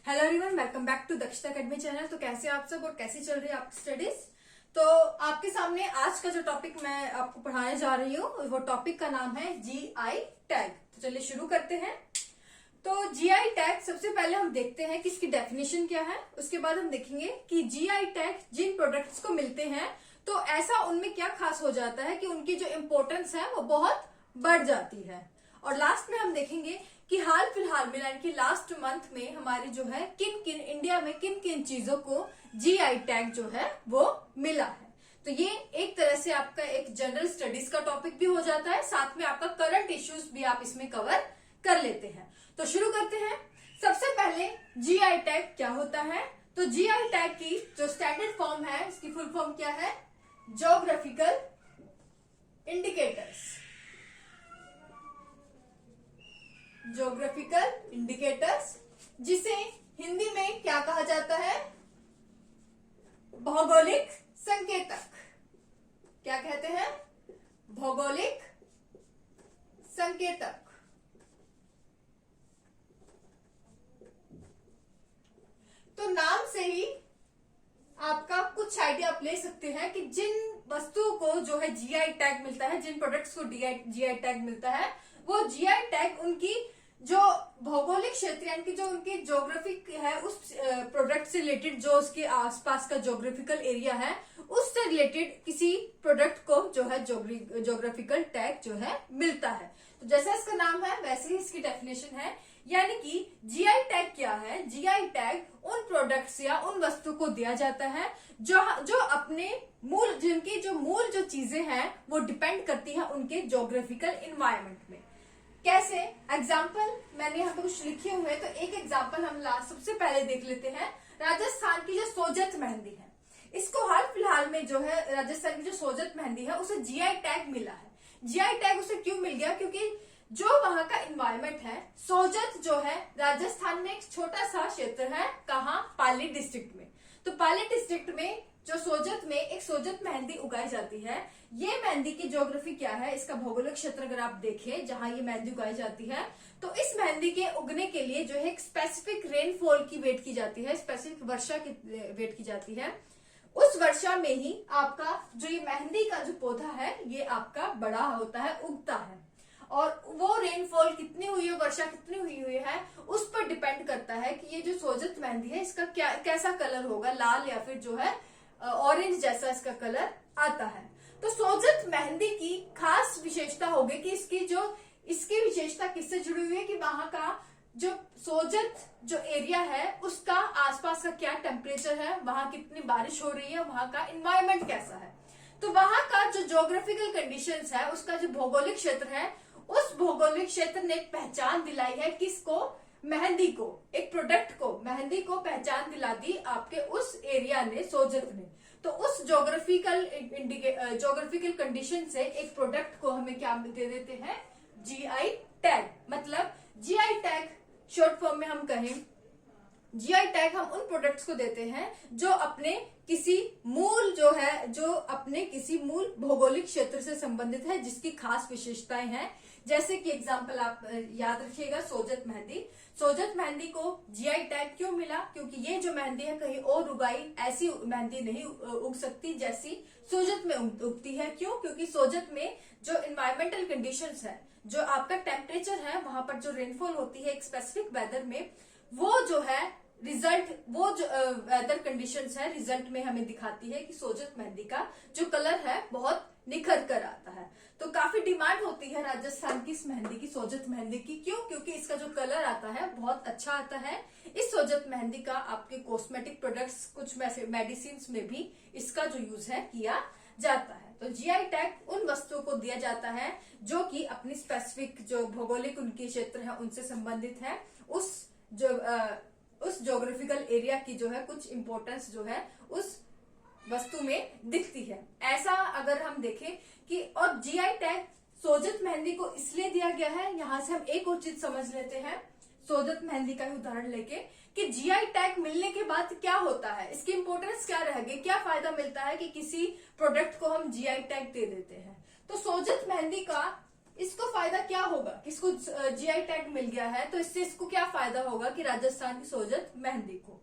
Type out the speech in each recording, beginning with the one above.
Hello everyone, welcome back to Dakshata academy channel. तो कैसे आप सब और कैसी चल रही है आपकी स्टडीज। तो आपके सामने आज का जो टॉपिक मैं आपको पढ़ाने जा रही हूँ वो टॉपिक का नाम है जीआई टैग। तो चलिए शुरू करते हैं। तो जीआई टैग सबसे पहले हम देखते हैं कि इसकी डेफिनेशन क्या है। उसके बाद हम देखेंगे कि जीआई टैग जिन प्रोडक्ट्स को मिलते हैं तो ऐसा उनमें क्या खास हो जाता है कि उनकी जो इम्पोर्टेंस है वो बहुत बढ़ जाती है। और लास्ट में हम देखेंगे कि हाल फिलहाल में यानी कि लास्ट मंथ में हमारी जो है इंडिया में किन किन चीजों को जीआई टैग जो है वो मिला है। तो ये एक तरह से आपका एक जनरल स्टडीज का टॉपिक भी हो जाता है, साथ में आपका करंट इश्यूज भी आप इसमें कवर कर लेते हैं। तो शुरू करते हैं। सबसे पहले जीआई टैग क्या होता है। तो जीआई टैग की जो स्टैंडर्ड फॉर्म है इसकी फुल फॉर्म क्या है, ज्योग्राफिकल इंडिकेटर्स। ज्योग्राफिकल इंडिकेटर्स जिसे हिंदी में क्या कहा जाता है, भौगोलिक संकेतक। क्या कहते हैं, भौगोलिक संकेतक। तो नाम से ही आपका कुछ आइडिया आप ले सकते हैं कि जिन वस्तुओं को जो है जीआई टैग मिलता है, जिन प्रोडक्ट्स को जीआई टैग मिलता है, वो जीआई टैग उनकी जो भौगोलिक क्षेत्र यानी कि जो उनकी ज्योग्राफिक है उस प्रोडक्ट से रिलेटेड, जो उसके आसपास का ज्योग्राफिकल एरिया है उससे रिलेटेड किसी प्रोडक्ट को जो है ज्योग्राफिकल टैग जो है मिलता है। तो जैसा इसका नाम है वैसे ही इसकी डेफिनेशन है। यानी कि जीआई टैग क्या है, जीआई टैग उन प्रोडक्ट्स या उन वस्तु को दिया जाता है जो अपने जिनकी जो मूल जो चीजें हैं वो डिपेंड करती है उनके ज्योग्राफिकल इन्वायरमेंट में। कैसे, एग्जाम्पल मैंने यहाँ पे कुछ लिखे हुए हैं। तो एक एग्जाम्पल हम सबसे पहले देख लेते हैं। राजस्थान की जो सोजत मेहंदी है, इसको हाल फिलहाल में जो है राजस्थान की जो सोजत मेहंदी है उसे जीआई टैग मिला है। जीआई टैग उसे क्यों मिल गया, क्योंकि जो वहां का इन्वायरमेंट है, सोजत जो है राजस्थान में एक छोटा सा क्षेत्र है, कहाँ, पाली डिस्ट्रिक्ट में। तो पाली डिस्ट्रिक्ट में जो सोजत में एक सोजत मेहंदी उगाई जाती है, ये मेहंदी की ज्योग्राफी क्या है, इसका भौगोलिक क्षेत्र अगर आप देखें जहां ये मेहंदी उगाई जाती है, तो इस मेहंदी के उगने के लिए जो है एक स्पेसिफिक रेनफॉल की वेट की जाती है, स्पेसिफिक वर्षा की वेट की जाती है। उस वर्षा में ही आपका जो ये मेहंदी का जो पौधा है ये आपका बड़ा होता है, उगता है। और वो रेनफॉल कितनी हुई है, वर्षा कितनी हुई है, उस पर डिपेंड करता है कि ये जो सोजत मेहंदी है इसका कैसा कलर होगा, लाल या फिर जो है ऑरेंज जैसा इसका कलर आता है। तो सोजत मेहंदी की खास विशेषता होगी कि इसकी विशेषता किससे जुड़ी हुई है कि वहां का जो सोजत जो एरिया है उसका आसपास का क्या टेम्परेचर है, वहां कितनी बारिश हो रही है, वहां का एनवायरमेंट कैसा है। तो वहां का जो ज्योग्राफिकल कंडीशंस है, उसका जो भौगोलिक क्षेत्र है, उस भौगोलिक क्षेत्र ने पहचान दिलाई है किसको, मेहंदी को, एक प्रोडक्ट को, मेहंदी को पहचान दिला दी आपके उस एरिया ने, सोजत ने। तो उस ज्योग्राफिकल कंडीशन से एक प्रोडक्ट को हमें क्या दे देते हैं, जीआई टैग। मतलब जीआई टैग शॉर्ट फॉर्म में हम कहें, जीआई टैग हम उन प्रोडक्ट्स को देते हैं जो अपने किसी मूल भौगोलिक क्षेत्र से संबंधित है, जिसकी खास विशेषताएं हैं। जैसे कि एग्जांपल आप याद रखिएगा, सोजत मेहंदी। सोजत मेहंदी को जीआई टैग क्यों मिला, क्योंकि ये जो मेहंदी है कहीं और उगाई ऐसी मेहंदी नहीं उग सकती जैसी सोजत में उगती है। क्यों, क्योंकि सोजत में जो इन्वायरमेंटल कंडीशंस है, जो आपका टेम्परेचर है, वहां पर जो रेनफॉल होती है एक स्पेसिफिक वेदर में, वो जो है वेदर कंडीशंस है, रिजल्ट में हमें दिखाती है कि सोजत मेहंदी का जो कलर है बहुत निखर कर आता है। तो काफी डिमांड होती है राजस्थान की इस मेहंदी की, सोजत मेहंदी की। क्यों, क्योंकि इसका जो कलर आता है बहुत अच्छा आता है। इस सोजत मेहंदी का आपके कॉस्मेटिक प्रोडक्ट्स, कुछ मेडिसिन में भी इसका जो यूज है किया जाता है। तो जीआई टैग उन वस्तुओं को दिया जाता है जो कि अपनी स्पेसिफिक जो भौगोलिक उनके क्षेत्र है उनसे संबंधित है, उस ज्योग्राफिकल एरिया की जो है कुछ इंपॉर्टेंस जो है उस वस्तु में दिखती है। ऐसा अगर हम देखें कि, और जीआई टैग सोजत मेहंदी को इसलिए दिया गया है, यहां से हम एक और चीज समझ लेते हैं सोजत मेहंदी का ही उदाहरण लेके, कि जीआई टैग मिलने के बाद क्या होता है, इसकी इंपॉर्टेंस क्या रहेगी, क्या फायदा मिलता है कि किसी प्रोडक्ट को हम जीआई टैग दे देते हैं। तो सोजत मेहंदी का इसको फायदा क्या होगा कि इसको जीआई टैग मिल गया है, तो इससे इसको क्या फायदा होगा कि राजस्थान की सोजत मेहंदी को,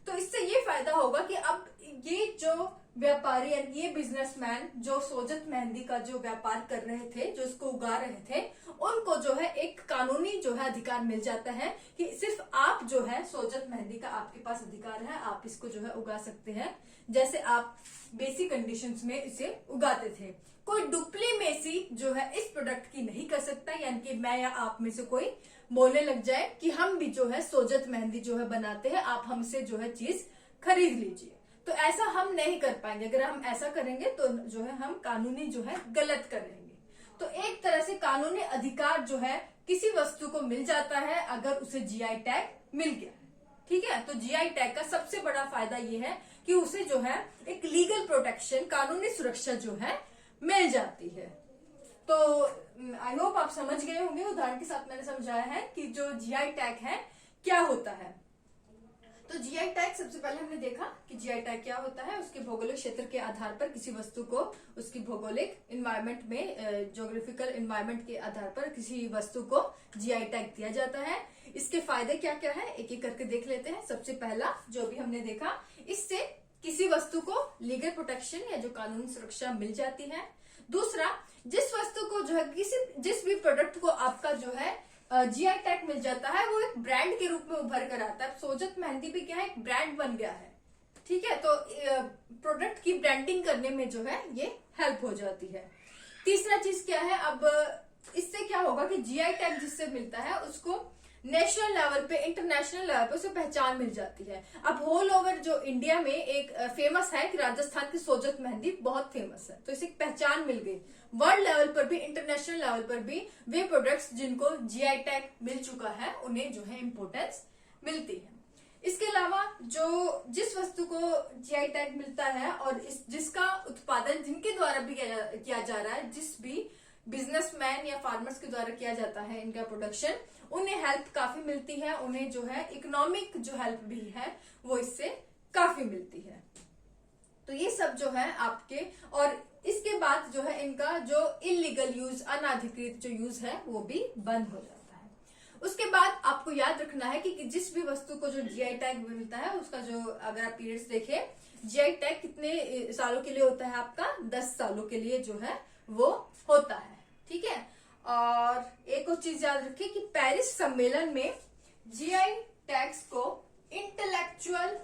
तो इससे ये फायदा होगा कि अब ये जो व्यापारी यानी ये बिजनेसमैन जो सोजत मेहंदी का जो व्यापार कर रहे थे, जो इसको उगा रहे थे, उनको जो है एक कानूनी जो है अधिकार मिल जाता है कि सिर्फ आप जो है सोजत मेहंदी का आपके पास अधिकार है, आप इसको जो है उगा सकते हैं जैसे आप बेसिक कंडीशंस में इसे उगाते थे। कोई डुप्लीमेसी जो है इस प्रोडक्ट की नहीं कर सकता, यानी कि मैं या आप में से कोई बोलने लग जाए कि हम भी जो है सोजत मेहंदी जो है बनाते हैं, आप हमसे जो है चीज खरीद लीजिए, तो ऐसा हम नहीं कर पाएंगे। अगर हम ऐसा करेंगे तो जो है हम कानूनी जो है गलत करेंगे। तो एक तरह से कानूनी अधिकार जो है किसी वस्तु को मिल जाता है अगर उसे जीआई टैग मिल गया, ठीक है। तो जीआई टैग का सबसे बड़ा फायदा ये है कि उसे जो है एक लीगल प्रोटेक्शन, कानूनी सुरक्षा जो है मिल जाती है। तो आई होप आप समझ गए होंगे, उदाहरण के साथ मैंने समझाया है कि जो जीआई टैग है क्या होता है। तो जीआई टैग सबसे पहले हमने देखा कि जीआई टैग क्या होता है, उसके भौगोलिक क्षेत्र के आधार पर किसी वस्तु को उसकी भौगोलिक इन्वायरमेंट में, ज्योग्राफिकल इन्वायरमेंट के आधार पर किसी वस्तु को जीआई टैग दिया जाता है। इसके फायदे क्या क्या है एक एक करके देख लेते हैं। सबसे पहला जो भी हमने देखा, इससे किसी वस्तु को लीगल प्रोटेक्शन या जो कानूनी सुरक्षा मिल जाती है। दूसरा, जिस वस्तु को जो है जिस भी प्रोडक्ट को आपका जो है जीआई टैग मिल जाता है, वो एक ब्रांड के रूप में उभर कर आता है। सोजत मेहंदी भी क्या है, एक ब्रांड बन गया है, ठीक है। तो प्रोडक्ट की ब्रांडिंग करने में जो है ये हेल्प हो जाती है। तीसरा चीज क्या है, अब इससे क्या होगा कि जीआई टैग जिससे मिलता है उसको नेशनल लेवल पे, इंटरनेशनल लेवल पे उसे पहचान मिल जाती है। अब होल ओवर जो इंडिया में एक फेमस है कि राजस्थान की सोजत मेहंदी बहुत फेमस है, तो इसे पहचान मिल गई। वर्ल्ड लेवल पर भी, इंटरनेशनल लेवल पर भी वे प्रोडक्ट्स जिनको जीआई टैग मिल चुका है उन्हें जो है इम्पोर्टेंस मिलती है। इसके अलावा जो जिस वस्तु को जीआई टैग मिलता है और जिसका उत्पादन जिनके द्वारा भी किया जा रहा है, जिस भी बिजनेसमैन या फार्मर्स के द्वारा किया जाता है इनका प्रोडक्शन, उन्हें हेल्प काफी मिलती है। उन्हें जो है इकोनॉमिक जो हेल्प भी है वो इससे काफी मिलती है। तो ये सब जो है आपके, और इसके बाद जो है इनका जो इलीगल यूज, अनाधिकृत जो यूज है वो भी बंद हो जाता है। उसके बाद आपको याद रखना है कि जिस भी वस्तु को जो जीआई टैग मिलता है उसका जो, अगर आप पीरियड्स देखें, जीआई टैग कितने सालों के लिए होता है आपका, 10 सालों के लिए जो है वो होता है, ठीक है। और एक और चीज याद रखिए कि पेरिस सम्मेलन में जीआई टैग्स को इंटेलेक्चुअल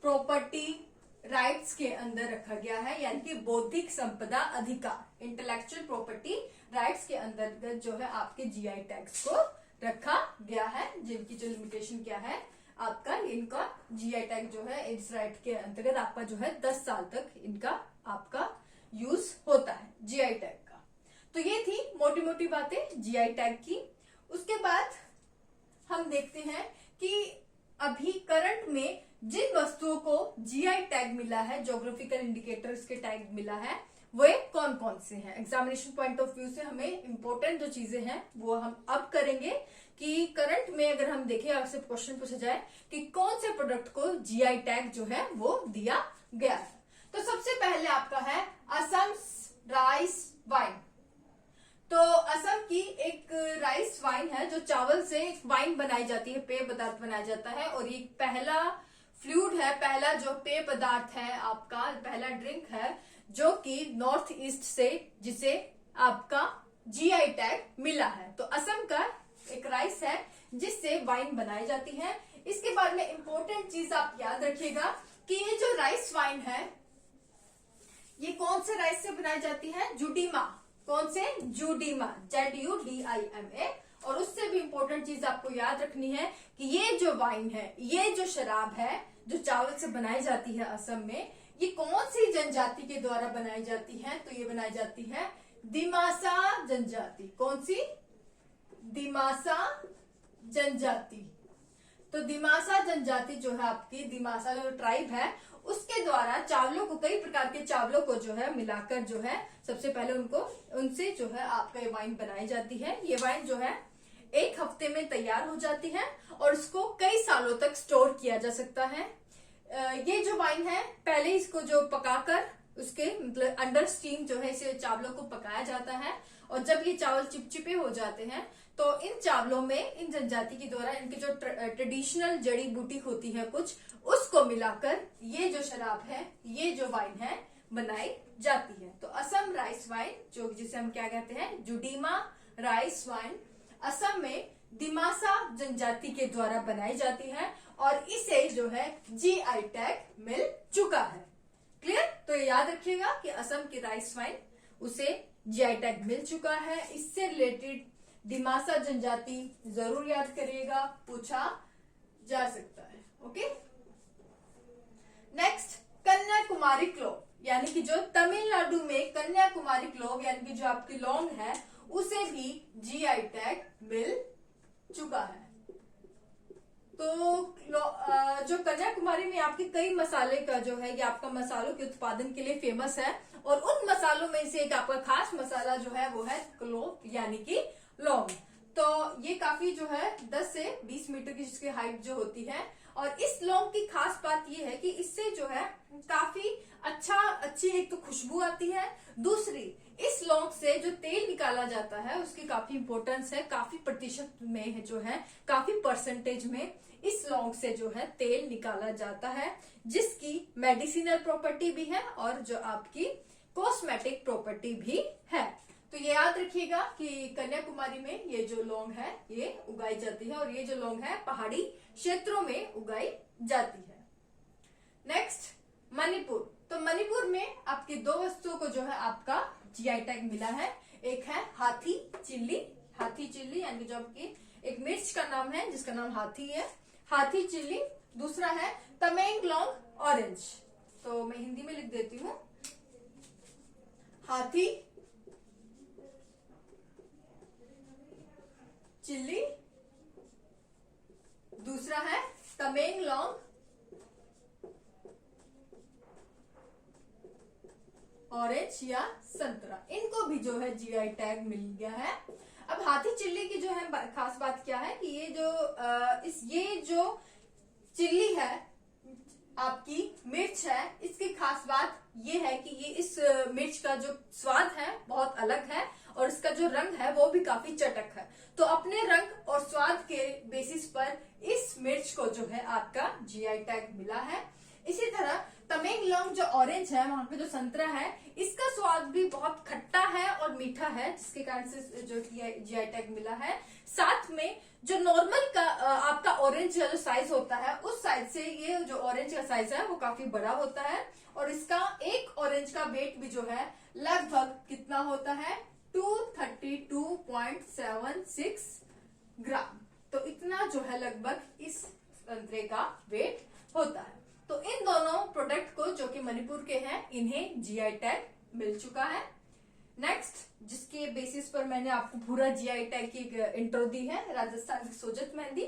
प्रॉपर्टी राइट्स के अंदर रखा गया है, यानी कि बौद्धिक संपदा अधिकार, इंटेलेक्चुअल प्रॉपर्टी राइट्स के अंतर्गत जो है आपके जीआई टैग्स को रखा गया है, जिनकी जो लिमिटेशन क्या है आपका, इनका जीआई टैग जो है इस राइट के अंतर्गत आपका जो है 10 साल तक इनका आपका यूज होता है जीआई टैग का। तो ये थी मोटी मोटी बातें जीआई टैग की। उसके बाद हम देखते हैं कि अभी करंट में जिन वस्तुओं को जीआई टैग मिला है, ज्योग्राफिकल इंडिकेटर्स के टैग मिला है, वे कौन कौन से हैं। एग्जामिनेशन पॉइंट ऑफ व्यू से हमें इंपॉर्टेंट जो चीजें हैं वो हम अब करेंगे कि करंट में अगर हम देखें, आपसे क्वेश्चन पूछा जाए कि कौन से प्रोडक्ट को जीआई टैग जो है वो दिया गया है, तो सबसे पहले आपका है असम राइस वाइन। तो असम की एक राइस वाइन है जो चावल से वाइन बनाई जाती है, पेय पदार्थ बनाया जाता है, और ये पहला फ्लूइड है, पहला जो पेय पदार्थ है आपका, पहला ड्रिंक है जो कि नॉर्थ ईस्ट से जिसे आपका जीआई टैग मिला है। तो असम का एक राइस है जिससे वाइन बनाई जाती है। इसके बाद में इंपॉर्टेंट चीज आप याद रखिएगा कि ये जो राइस वाइन है ये कौन से राइस से बनाई जाती है, जुडीमा। कौन से, जुडीमा, ZUDIMA। और उससे भी इंपॉर्टेंट चीज आपको याद रखनी है कि ये जो वाइन है, ये जो शराब है जो चावल से बनाई जाती है असम में, ये कौन सी जनजाति के द्वारा बनाई जाती है, तो ये बनाई जाती है दिमासा जनजाति। कौन सी, दिमासा जनजाति। तो दिमासा जनजाति जो है आपकी, दिमासा जो ट्राइब है उसके द्वारा चावलों को, कई प्रकार के चावलों को जो है मिलाकर जो है सबसे पहले उनसे जो है आपका ये वाइन बनाई जाती है। ये वाइन जो है 1 हफ्ते में तैयार हो जाती है और इसको कई सालों तक स्टोर किया जा सकता है। ये जो वाइन है पहले इसको जो पकाकर उसके मतलब अंडर स्टीम जो है इसे चावलों को पकाया जाता है, और जब ये चावल चिपचिपे हो जाते हैं तो इन चावलों में इन जनजाति के द्वारा इनकी जो ट्रेडिशनल जड़ी बूटी होती है कुछ, उसको मिलाकर ये जो शराब है, ये जो वाइन है, बनाई जाती है। तो असम राइस वाइन, जो जिसे हम क्या कहते हैं, जुडीमा राइस वाइन, असम में दिमासा जनजाति के द्वारा बनाई जाती है और इसे जो है जीआई टैग मिल चुका है। क्लियर? तो याद रखिएगा कि असम की राइस वाइन उसे जीआई टैग मिल चुका है। इससे रिलेटेड दिमासा जनजाति जरूर याद करिएगा, पूछा जा सकता है। ओके, नेक्स्ट कन्याकुमारी क्लोव, यानी कि जो तमिलनाडु में कन्याकुमारी क्लोव यानी कि जो आपकी लौंग है, उसे भी जीआई टैग मिल चुका है। तो जो कन्याकुमारी में आपके कई मसाले का जो है, ये आपका मसालों के उत्पादन के लिए फेमस है, और उन मसालों में से एक आपका खास मसाला जो है वो है क्लोव यानी कि लौंग। तो ये काफी जो है 10 से 20 मीटर की जिसकी हाइट जो होती है, और इस लौंग की खास बात ये है कि इससे जो है काफी अच्छी एक तो खुशबू आती है, दूसरी इस लौंग से जो तेल निकाला जाता है उसकी काफी इंपॉर्टेंस है, काफी प्रतिशत में है जो है, काफी परसेंटेज में इस लौंग से जो है तेल निकाला जाता है, जिसकी मेडिसिनल प्रॉपर्टी भी है और जो आपकी कॉस्मेटिक प्रॉपर्टी भी है। तो ये याद रखिएगा कि कन्याकुमारी में ये जो लौंग है ये उगाई जाती है, और ये जो लौंग है पहाड़ी क्षेत्रों में उगाई जाती है। नेक्स्ट मणिपुर। तो मणिपुर में आपकी दो वस्तुओं को जो है आपका जीआई टैग मिला है। एक है हाथी चिल्ली यानी जो आपकी एक मिर्च का नाम है जिसका नाम हाथी है, हाथी चिल्ली। दूसरा है तमेंगलोंग ऑरेंज। तो मैं हिंदी में लिख देती हूँ, हाथी चिल्ली, दूसरा है तमेंगलोंग ऑरेंज या संतरा। इनको भी जो है जीआई टैग मिल गया है। अब हाथी चिल्ली की जो है खास बात क्या है कि ये जो चिल्ली है आपकी मिर्च है, इसकी खास बात ये है कि ये इस मिर्च का जो स्वाद है बहुत अलग है, और इसका जो रंग है वो भी काफी चटक है। तो अपने रंग और स्वाद के बेसिस पर इस मिर्च को जो है आपका जीआई टैग मिला है। इसी तरह तमेंगलोंग जो ऑरेंज है, वहां पे जो संतरा है, इसका स्वाद भी बहुत खट्टा है और मीठा है, जिसके कारण से जो जीआई टैग मिला है। साथ में जो नॉर्मल का आपका ऑरेंज का जो साइज होता है, उस साइज से ये जो ऑरेंज का साइज है वो काफी बड़ा होता है, और इसका एक ऑरेंज का वेट भी जो है लगभग कितना होता है, 232.76 ग्राम। तो इतना जो है लगभग इस संतरे का वेट होता है। तो इन दोनों प्रोडक्ट को जो कि मणिपुर के हैं, इन्हें जीआई टैग मिल चुका है। नेक्स्ट, जिसके बेसिस पर मैंने आपको पूरा जीआई टैग की इंट्रो दी है, राजस्थान की सोजत मेहंदी।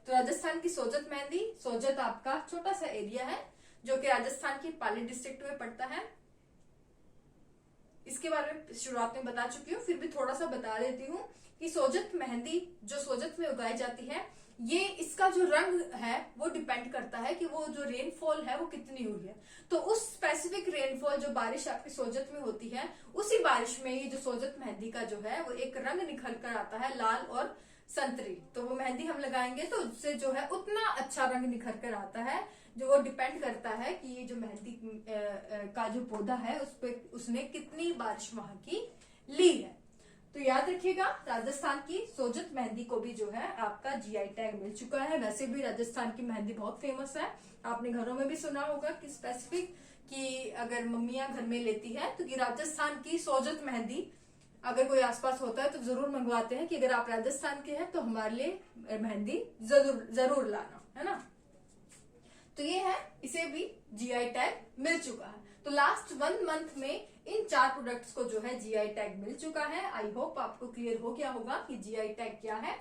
तो राजस्थान की सोजत मेहंदी, सोजत आपका छोटा सा एरिया है जो कि राजस्थान की पाली डिस्ट्रिक्ट में पड़ता है। इसके बारे में शुरुआत में बता चुकी हूँ, फिर भी थोड़ा सा बता देती हूँ कि सोजत मेहंदी जो सोजत में उगाई जाती है, ये इसका जो रंग है वो डिपेंड करता है कि वो जो रेनफॉल है वो कितनी हुई है। तो उस स्पेसिफिक रेनफॉल जो बारिश आपकी सोजत में होती है, उसी बारिश में ये जो सोजत मेहंदी का जो है वो एक रंग निखर कर आता है, लाल और संतरी। तो वो मेहंदी हम लगाएंगे तो उससे जो है उतना अच्छा रंग निखर कर आता है, जो वो डिपेंड करता है कि ये जो मेहंदी का जो पौधा है उस पे उसने कितनी बारिश वहां की ली है। तो याद रखिएगा, राजस्थान की सोजत मेहंदी को भी जो है आपका जीआई टैग मिल चुका है। वैसे भी राजस्थान की मेहंदी बहुत फेमस है, आपने घरों में भी सुना होगा कि स्पेसिफिक कि अगर मम्मियां घर में लेती है तो कि राजस्थान की सोजत मेहंदी अगर कोई आसपास होता है तो जरूर मंगवाते हैं कि अगर आप राजस्थान के हैं तो हमारे लिए मेहंदी जरूर लाना, है ना। तो ये है, इसे भी जीआई टैग मिल चुका है। तो लास्ट 1 मंथ में इन 4 प्रोडक्ट्स को जो है जीआई टैग मिल चुका है। आई होप आपको क्लियर हो गया होगा कि जीआई टैग क्या है,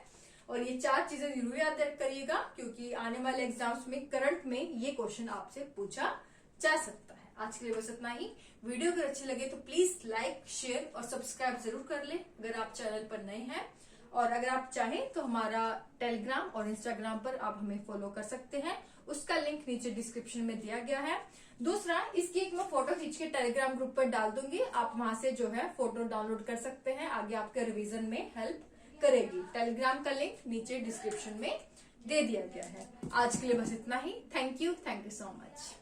और ये 4 चीजें जरूर याद करिएगा क्योंकि आने वाले एग्जाम्स में करंट में ये क्वेश्चन आपसे पूछा जा सकता है। आज के लिए बस इतना ही। वीडियो अगर अच्छी लगे तो प्लीज लाइक, शेयर और सब्सक्राइब जरूर कर ले अगर आप चैनल पर नए हैं। और अगर आप चाहें तो हमारा टेलीग्राम और इंस्टाग्राम पर आप हमें फॉलो कर सकते हैं, उसका लिंक नीचे डिस्क्रिप्शन में दिया गया है। दूसरा, इसकी एक मैं फोटो खींच के टेलीग्राम ग्रुप पर डाल दूंगी, आप वहां से जो है फोटो डाउनलोड कर सकते हैं, आगे आपके रिवीजन में हेल्प करेगी। टेलीग्राम का लिंक नीचे डिस्क्रिप्शन में दे दिया गया है। आज के लिए बस इतना ही। Thank you so much.